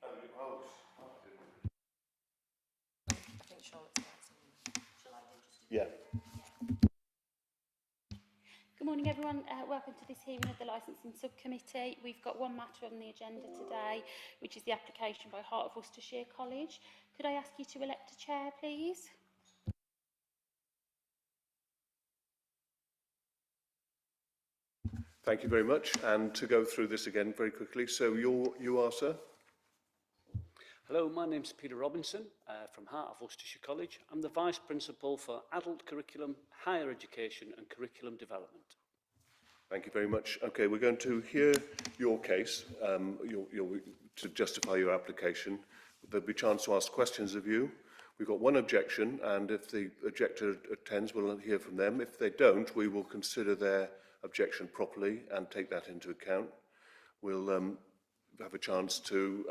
I think Charlotte's got some. Shall I do just? Yeah. Good morning everyone, welcome to this hearing of the Licensing Subcommittee. We've got one matter on the agenda today, which is the application by Heart of Worcestershire College. Could I ask you to elect a chair, please? Thank you very much. And to go through this again very quickly. So you are, sir? Hello, my name's Peter Robinson from Heart of Worcestershire College. I'm the Vice Principal for Adult Curriculum, Higher Education and Curriculum Development. Thank you very much. Okay, we're going to hear your case to justify your application. There'll be a chance to ask questions of you. We've got one objection, and if the objector attends, we'll hear from them. If they don't, we will consider their objection properly and take that into account. We'll have a chance to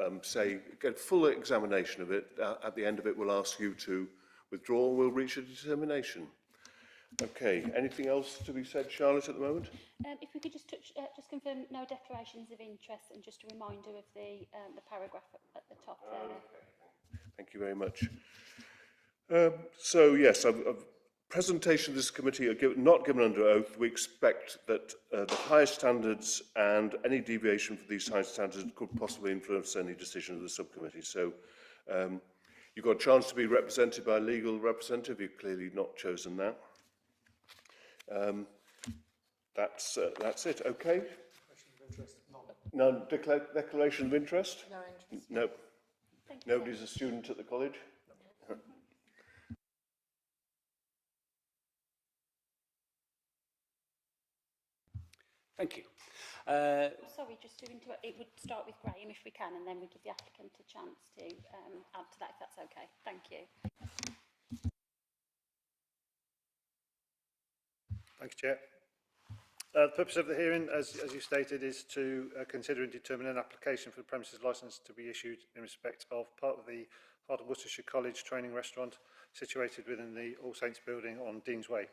get full examination of it. At the end of it, we'll ask you to withdraw. We'll reach a determination. Okay, anything else to be said, Charlotte, at the moment? If we could just confirm no declarations of interest and just a reminder of the paragraph at the top there. Okay. Thank you very much. So yes, presentation of this committee are not given under oath. We expect that the highest standards and any deviation from these high standards could possibly influence any decision of the subcommittee. So you've got a chance to be represented by a legal representative. You've clearly not chosen that. That's it. Okay. Declaration of interest? No declaration of interest? No interest. No. Thank you. Nobody's a student at the college? Thank you. Sorry, just to interrupt, it would start with Graham if we can, and then we give the applicant a chance to add to that, if that's okay. Thank you. Thank you, Chair. The purpose of the hearing, as you stated, is to consider and determine an application for the premises licence to be issued in respect of part of the Heart of Worcestershire College training restaurant situated within the All Saints building on Deans Way.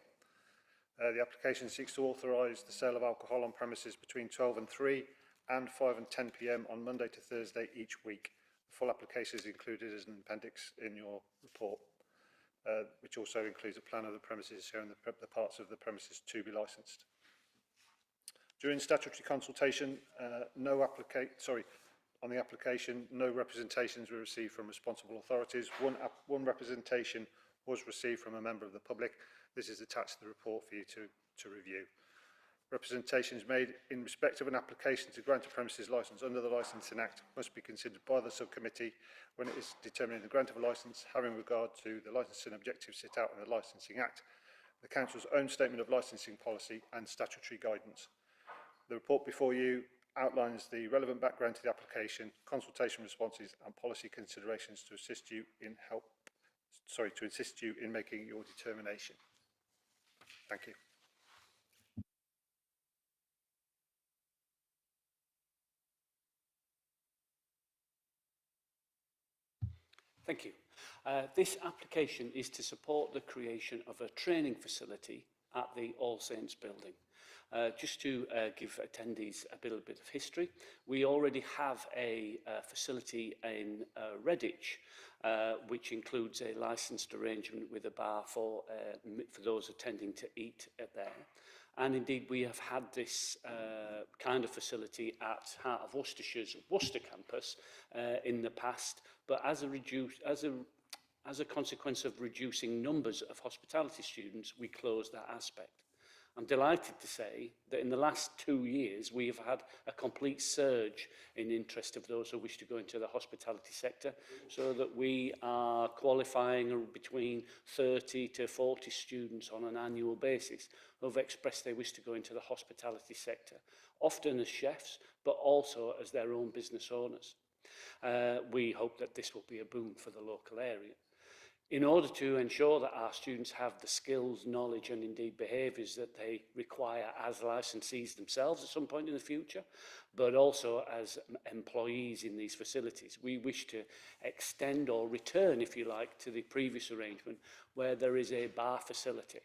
The application seeks to authorise the sale of alcohol on premises between 12 and 3 and 5 and 10 p.m. on Monday to Thursday each week. The full application is included as an appendix in your report, which also includes a plan of the premises showing the parts of the premises to be licensed. During statutory consultation, on the application, no representations were received from responsible authorities. One representation was received from a member of the public. This is attached to the report for you to review. Representations made in respect of an application to grant a premises licence under the Licensing Act must be considered by the subcommittee when it is determining the grant of a licence, having regard to the licensing objectives set out in the Licensing Act, the Council's own statement of licensing policy and statutory guidance. The report before you outlines the relevant background to the application, consultation responses and policy considerations to assist you in making your determination. Thank you. Thank you. This application is to support the creation of a training facility at the All Saints building. Just to give attendees a little bit of history, we already have a facility in Redditch, which includes a licensed arrangement with a bar for those attending to eat there. And indeed, we have had this kind of facility at Heart of Worcestershire's Worcester campus in the past, but as a consequence of reducing numbers of hospitality students, we closed that aspect. I'm delighted to say that in the last 2 years, we have had a complete surge in interest of those who wish to go into the hospitality sector, so that we are qualifying between 30 to 40 students on an annual basis who have expressed they wish to go into the hospitality sector, often as chefs, but also as their own business owners. We hope that this will be a boom for the local area. In order to ensure that our students have the skills, knowledge and indeed behaviours that they require as licensees themselves at some point in the future, but also as employees in these facilities, we wish to extend or return, if you like, to the previous arrangement where there is a bar facility.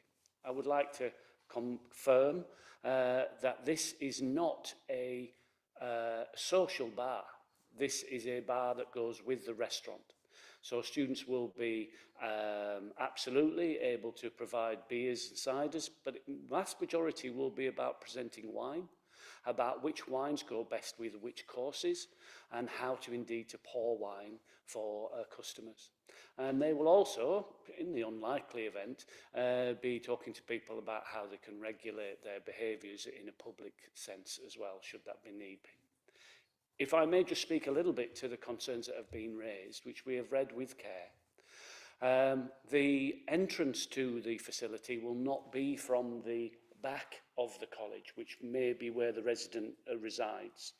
I would like to confirm that this is not a social bar. This is a bar that goes with the restaurant. So students will be absolutely able to provide beers and ciders, but the vast majority will be about presenting wine, about which wines go best with which courses, and how to indeed to pour wine for customers. And they will also, in the unlikely event, be talking to people about how they can regulate their behaviours in a public sense as well, should that be need be. If I may just speak a little bit to the concerns that have been raised, which we have read with care. The entrance to the facility will not be from the back of the college, which may be where the resident resides,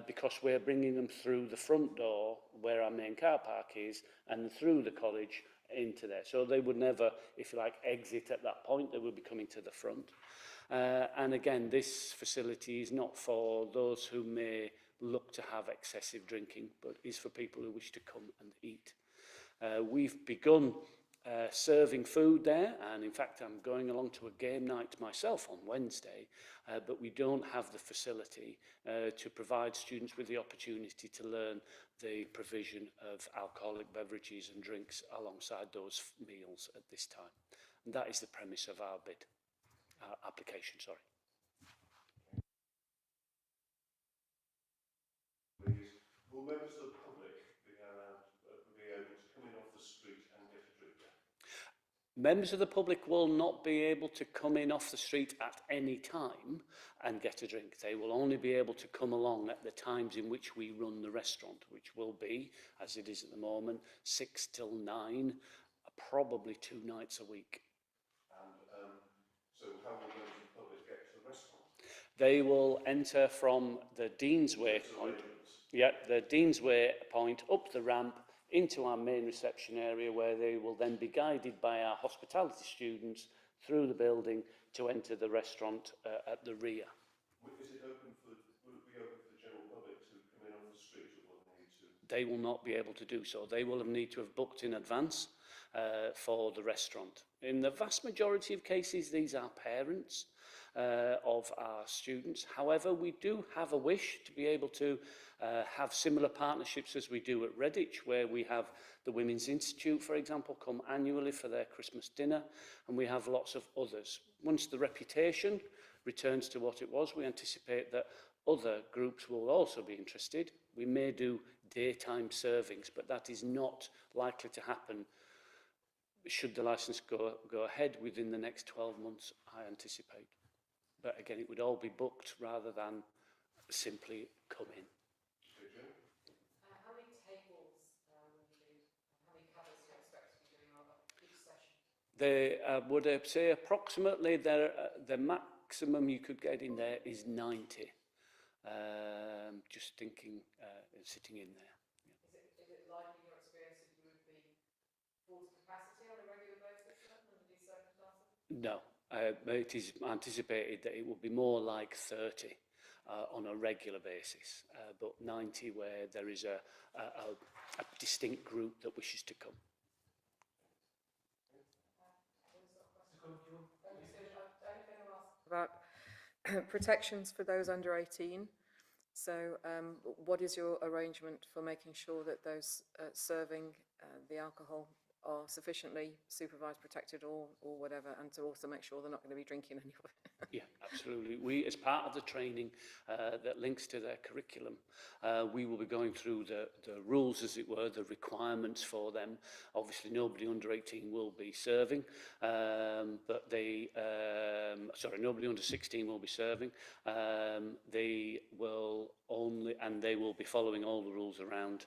because we're bringing them through the front door where our main car park is and through the college into there. So they would never, if you like, exit at that point. They would be coming to the front. And again, this facility is not for those who may look to have excessive drinking, but is for people who wish to come and eat. We've begun serving food there, and in fact I'm going along to a game night myself on Wednesday, but we don't have the facility to provide students with the opportunity to learn the provision of alcoholic beverages and drinks alongside those meals at this time. And that is the premise of our bid, application, sorry. Will members of the public be able to come in off the street and get a drink? Members of the public will not be able to come in off the street at any time and get a drink. They will only be able to come along at the times in which we run the restaurant, which will be, as it is at the moment, 6 till 9, probably 2 nights a week. And so how will members of the public get to the restaurant? They will enter from the Deansway point. Yeah, the Deansway point up the ramp into our main reception area, where they will then be guided by our hospitality students through the building to enter the restaurant at the rear. Is it open for, will it be open for the general public to come in off the street, or will they need to? They will not be able to do so. They will need to have booked in advance for the restaurant. In the vast majority of cases, these are parents of our students. However, we do have a wish to be able to have similar partnerships as we do at Redditch, where we have the Women's Institute, for example, come annually for their Christmas dinner, and we have lots of others. Once the reputation returns to what it was, we anticipate that other groups will also be interested. We may do daytime servings, but that is not likely to happen should the licence go ahead within the next 12 months, I anticipate. But again, it would all be booked rather than simply come in. How many tables will you do? How many covers do you expect to be doing each session? They would say approximately the maximum you could get in there is 90. Just thinking, sitting in there. Yeah. Is it likely, in your experience, that you would be full to capacity on a regular basis under these circumstances? No, it is anticipated that it will be more like 30 on a regular basis, but 90 where there is a distinct group that wishes to come. About protections for those under 18. So what is your arrangement for making sure that those serving the alcohol are sufficiently supervised, protected, or whatever, and to also make sure they're not going to be drinking anywhere? Yeah, absolutely. We, as part of the training that links to their curriculum, we will be going through the rules, as it were, the requirements for them. Obviously, nobody under 18 will be serving, but they, nobody under 16 will be serving. They will only, and they will be following all the rules around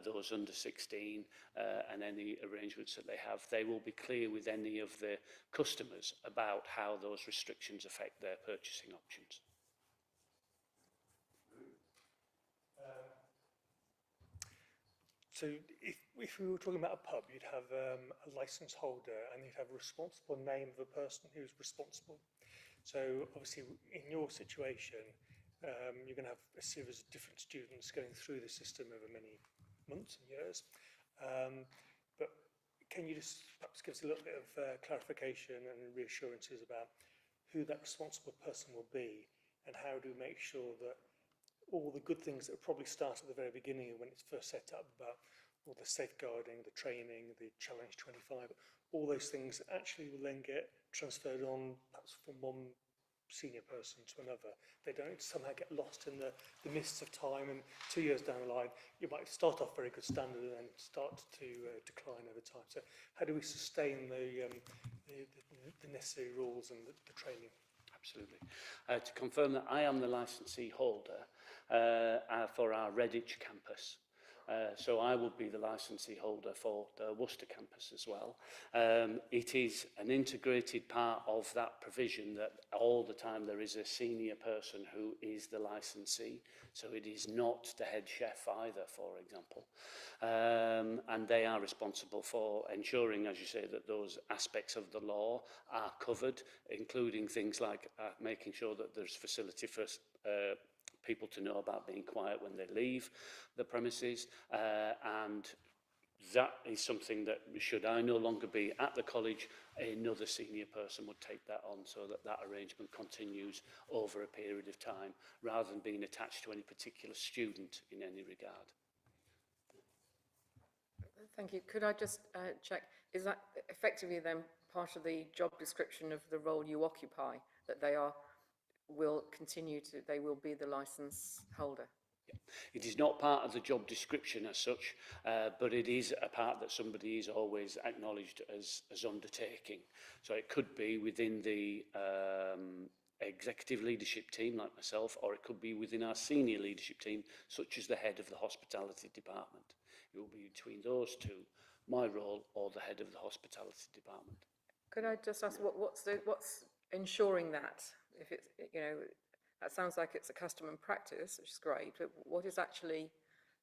those under 16 and any arrangements that they have. They will be clear with any of the customers about how those restrictions affect their purchasing options. So if we were talking about a pub, you'd have a licence holder and you'd have a responsible name of a person who's responsible. So obviously in your situation, you're going to have a series of different students going through the system over many months and years. But can you just perhaps give us a little bit of clarification and reassurances about who that responsible person will be, and how do we make sure that all the good things that probably start at the very beginning when it's first set up, about all the safeguarding, the training, the Challenge 25, all those things actually will then get transferred on perhaps from one senior person to another. They don't somehow get lost in the mists of time, and 2 years down the line you might start off very good standard and then start to decline over time. So how do we sustain the necessary rules and the training? Absolutely. To confirm that I am the licensee holder for our Redditch campus. So I will be the licensee holder for the Worcester campus as well. It is an integrated part of that provision that all the time there is a senior person who is the licensee. So it is not the head chef either, for example. And they are responsible for ensuring, as you say, that those aspects of the law are covered, including things like making sure that there's facility for people to know about being quiet when they leave the premises, and that is something that, should I no longer be at the college, another senior person would take that on, so that that arrangement continues over a period of time, rather than being attached to any particular student in any regard. Thank you. Could I just check, is that effectively then part of the job description of the role you occupy, that they will be the licence holder? It is not part of the job description as such, but it is a part that somebody is always acknowledged as undertaking. So it could be within the executive leadership team like myself, or it could be within our senior leadership team, such as the head of the hospitality department. It will be between those two, my role or the head of the hospitality department. Could I just ask what's ensuring that? If it's, that sounds like it's a custom and practice, which is great, but what is actually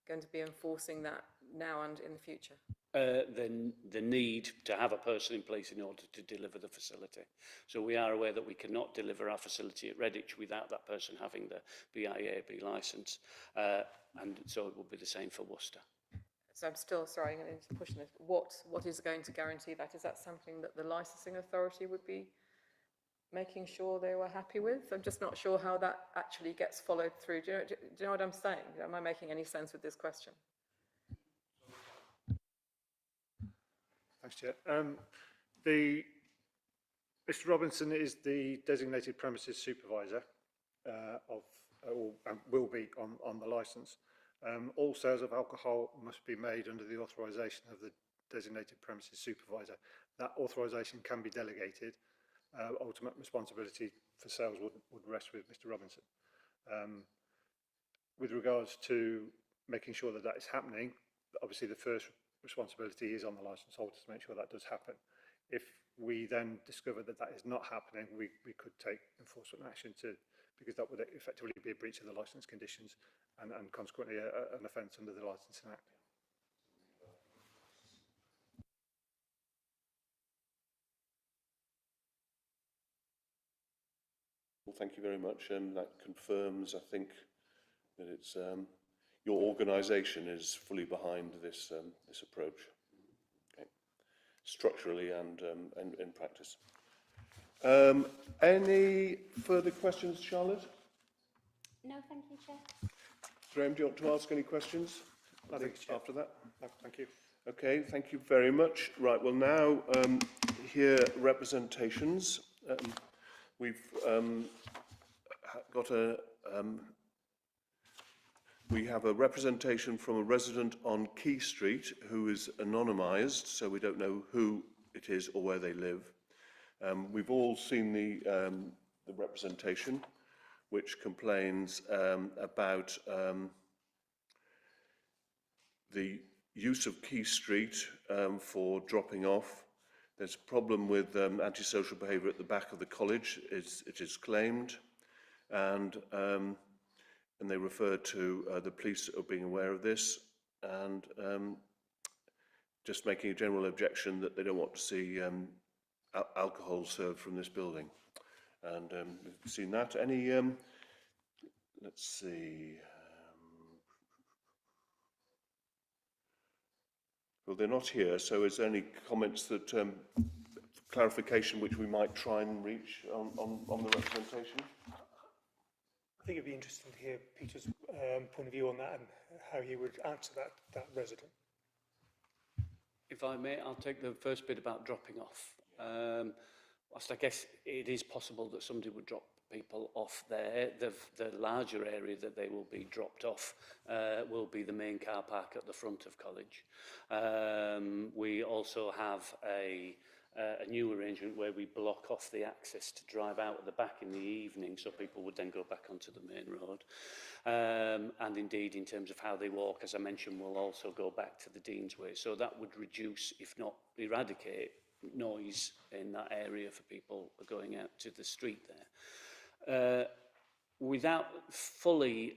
going to be enforcing that now and in the future? The need to have a person in place in order to deliver the facility. So we are aware that we cannot deliver our facility at Redditch without that person having the BIAB licence, and so it will be the same for Worcester. So I'm still, sorry, I'm going to push this. What is going to guarantee that? Is that something that the licensing authority would be making sure they were happy with? I'm just not sure how that actually gets followed through. Do you know what I'm saying? Am I making any sense with this question? Thanks, Chair. Mr. Robinson is the designated premises supervisor will be on the licence. All sales of alcohol must be made under the authorisation of the designated premises supervisor. That authorisation can be delegated. Ultimate responsibility for sales would rest with Mr. Robinson. With regards to making sure that is happening, obviously the first responsibility is on the licence holder to make sure that does happen. If we then discover that is not happening, we could take enforcement action because that would effectively be a breach of the licence conditions and consequently an offence under the Licensing Act. Well, thank you very much, and that confirms, I think, that it's your organisation is fully behind this this approach, okay, structurally and in practice. Any further questions, Charlotte? No, thank you, Chair. Graham, do you want to ask any questions? I think after that. No, thank you. Okay, thank you very much. Right, we'll now hear representations. We've got we have a representation from a resident on Key Street who is anonymised, so we don't know who it is or where they live. We've all seen the representation, which complains about the use of Key Street for dropping off. There's a problem with antisocial behaviour at the back of the college, it is claimed, and they refer to the police being aware of this, and just making a general objection that they don't want to see alcohol served from this building. And we've seen that. Any, let's see. Well, they're not here, so is there any comments that, clarification which we might try and reach on the representation? I think it'd be interesting to hear Peter's point of view on that and how he would answer that resident. If I may, I'll take the first bit about dropping off. Whilst I guess it is possible that somebody would drop people off there, the larger area that they will be dropped off will be the main car park at the front of college. We also have a new arrangement where we block off the access to drive out at the back in the evening, so people would then go back onto the main road. And indeed, in terms of how they walk, as I mentioned, we'll also go back to the Dean's Way. So that would reduce, if not eradicate, noise in that area for people going out to the street there. Without fully,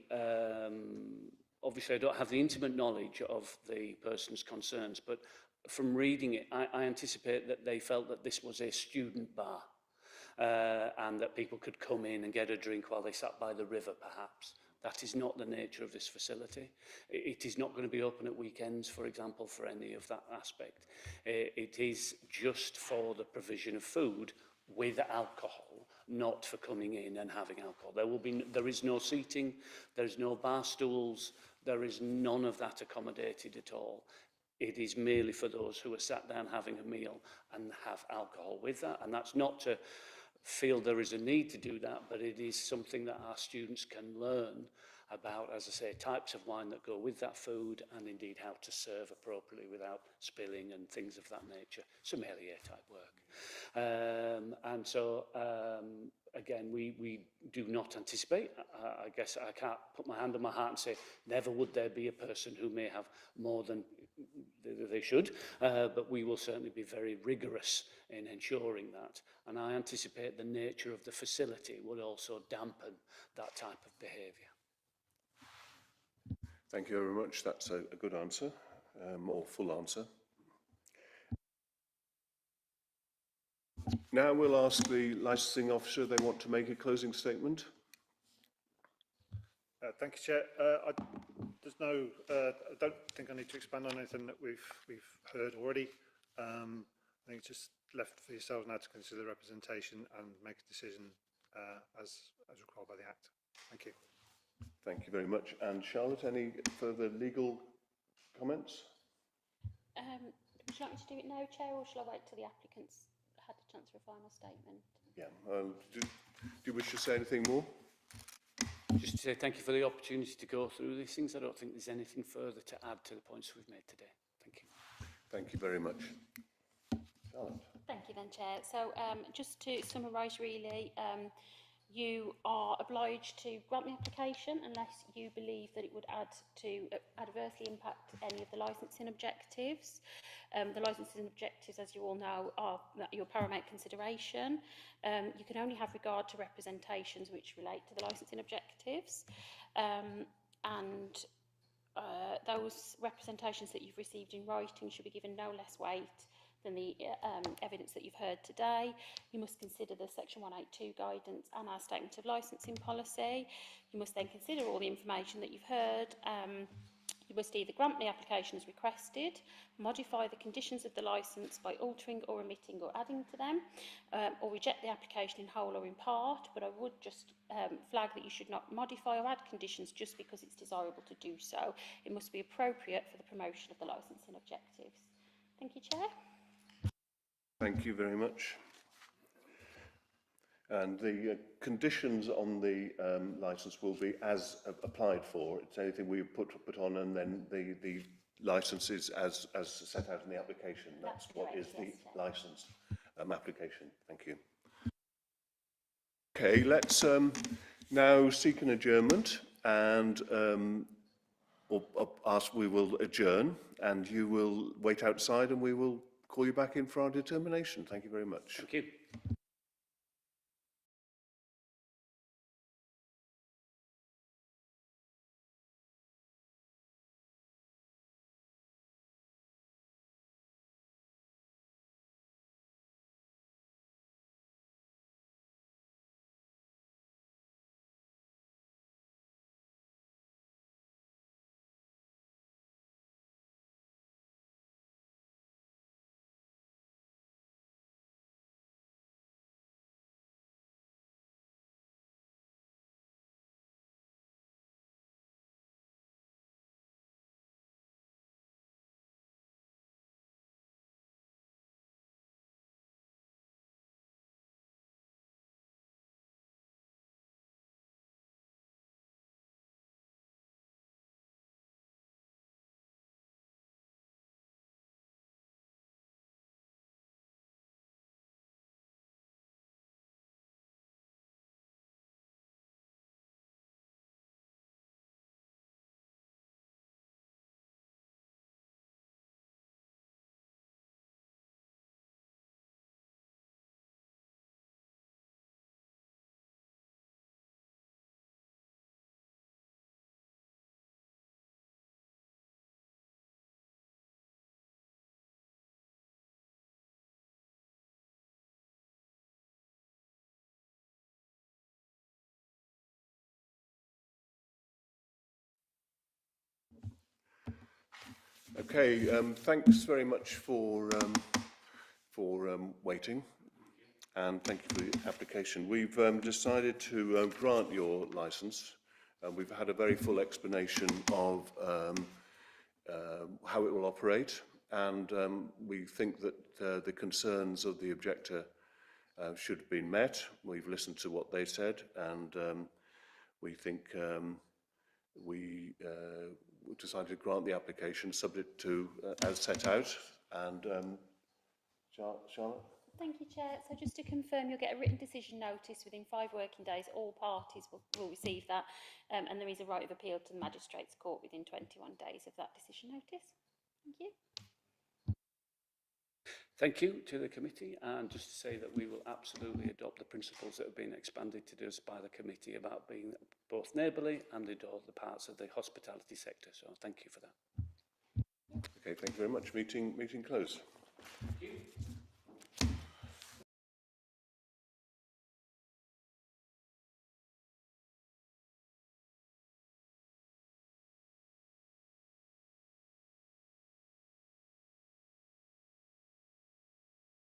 obviously I don't have the intimate knowledge of the person's concerns, but from reading it, I anticipate that they felt that this was a student bar and that people could come in and get a drink while they sat by the river, perhaps. That is not the nature of this facility. It is not going to be open at weekends, for example, for any of that aspect. It is just for the provision of food with alcohol, not for coming in and having alcohol. There is no seating, there is no bar stools, there is none of that accommodated at all. It is merely for those who are sat down having a meal and have alcohol with that. And that's not to feel there is a need to do that, but it is something that our students can learn about, as I say, types of wine that go with that food and indeed how to serve appropriately without spilling and things of that nature. Sommelier type work. And so, again, we do not anticipate, I guess I can't put my hand on my heart and say, never would there be a person who may have more than they should, but we will certainly be very rigorous in ensuring that. And I anticipate the nature of the facility will also dampen that type of behaviour. Thank you very much. That's a good answer, or full answer. Now we'll ask the licensing officer if they want to make a closing statement. Thank you, Chair. I don't think I need to expand on anything that we've heard already. I think it's just left for yourselves now to consider the representation and make a decision as required by the Act. Thank you. Thank you very much. And Charlotte, any further legal comments? Would you like me to do it now, Chair, or shall I wait till the applicants had a chance for a final statement? Yeah. Do you wish to say anything more? Just to say thank you for the opportunity to go through these things. I don't think there's anything further to add to the points we've made today. Thank you. Thank you very much. Charlotte. Thank you then, Chair. So just to summarise really, you are obliged to grant the application unless you believe that it would adversely impact any of the licensing objectives. The licensing objectives, as you all know, are your paramount consideration. You can only have regard to representations which relate to the licensing objectives, and those representations that you've received in writing should be given no less weight than the evidence that you've heard today. You must consider the Section 182 guidance and our statement of licensing policy. You must then consider all the information that you've heard. You must either grant the application as requested, modify the conditions of the licence by altering or omitting or adding to them, or reject the application in whole or in part. But I would just flag that you should not modify or add conditions just because it's desirable to do so. It must be appropriate for the promotion of the licensing objectives. Thank you, Chair. Thank you very much. And the conditions on the licence will be as applied for. It's anything we put on, and then the licence is as set out in the application. That's what is the licence application. Thank you. Okay, let's now seek an adjournment, and we will adjourn, and you will wait outside, and we will call you back in for our determination. Thank you very much. Thank you. Okay, thanks very much for waiting, and thank you for the application. We've decided to grant your licence, and we've had a very full explanation of how it will operate, and we think that the concerns of the objector should have been met. We've listened to what they said, and we think we decided to grant the application subject to as set out. And Charlotte? Thank you, Chair. So just to confirm, you'll get a written decision notice within 5 working days. All parties will receive that, and there is a right of appeal to the Magistrates' Court within 21 days of that decision notice. Thank you. Thank you to the committee, and just to say that we will absolutely adopt the principles that have been expanded to us by the committee about being both neighbourly and in all the parts of the hospitality sector. So thank you for that. Okay, thank you very much. Meeting closed. Thank you.